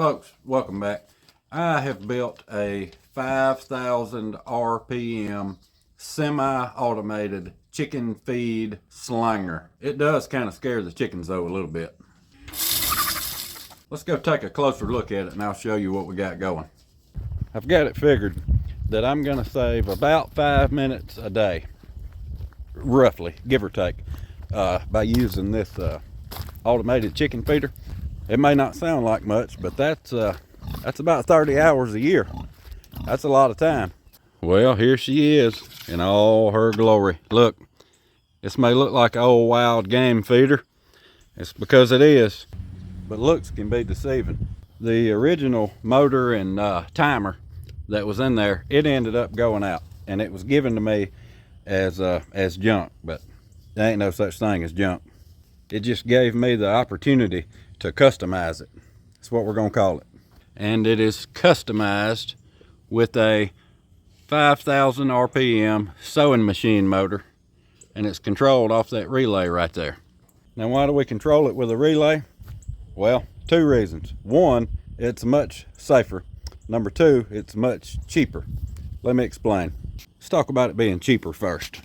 Folks, welcome back. I have built a 5,000 RPM semi-automated chicken feed slinger. It does kind of scare the chickens though a little bit. Let's go take a closer look at it and I'll show you what we got going. I've got it figured that I'm going to save about 5 minutes a day, roughly, give or take, by using this automated chicken feeder. It may not sound like much, but that's about 30 hours a year. That's a lot of time. Well, here she is in all her glory. Look, this may look like an old wild game feeder. It's because it is, but looks can be deceiving. The original motor and timer that was in there, it ended up going out, and it was given to me as junk, but there ain't no such thing as junk. It just gave me the opportunity to customize it. That's what we're gonna call it. And it is customized with a 5,000 RPM sewing machine motor, and it's controlled off that relay right there. Now, why do we control it with a relay? Well, two reasons. One, it's much safer. Number two, it's much cheaper. Let me explain. Let's talk about it being cheaper first.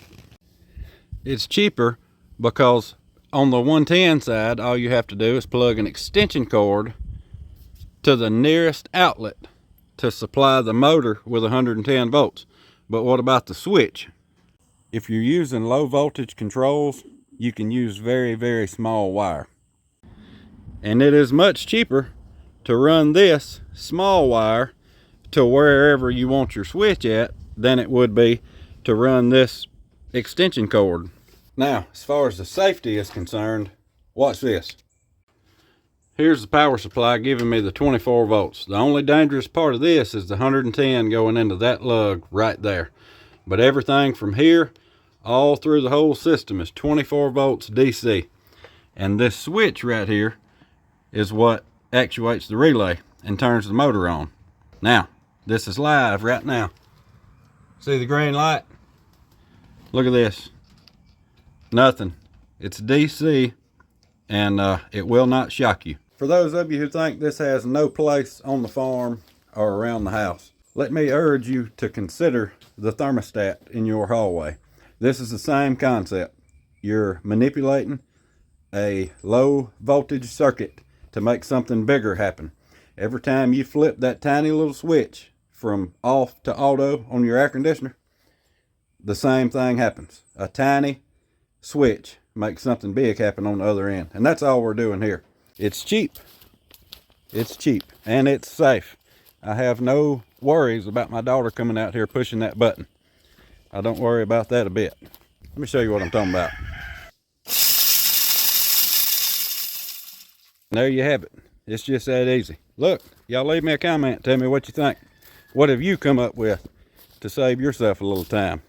It's cheaper because on the 110 side, all you have to do is plug an extension cord to the nearest outlet to supply the motor with 110 volts. But what about the switch? If you're using low voltage controls, you can use very, very small wire. And it is much cheaper to run this small wire to wherever you want your switch at than it would be to run this extension cord. Now, as far as the safety is concerned, watch this. Here's the power supply giving me the 24 volts. The only dangerous part of this is the 110 going into that lug right there. But everything from here all through the whole system is 24 volts DC. And this switch right here is what actuates the relay and turns the motor on. Now, this is live right now. See the green light? Look at this. Nothing. It's DC, and it will not shock you. For those of you who think this has no place on the farm or around the house, let me urge you to consider the thermostat in your hallway. This is the same concept. You're manipulating a low voltage circuit to make something bigger happen. Every time you flip that tiny little switch from off to auto on your air conditioner, the same thing happens. A tiny switch makes something big happen on the other end. And that's all we're doing here. It's cheap. It's cheap and it's safe. I have no worries about my daughter coming out here pushing that button. I don't worry about that a bit. Let me show you what I'm talking about. There you have it. It's just that easy. Look, y'all leave me a comment. Tell me what you think. What have you come up with to save yourself a little time?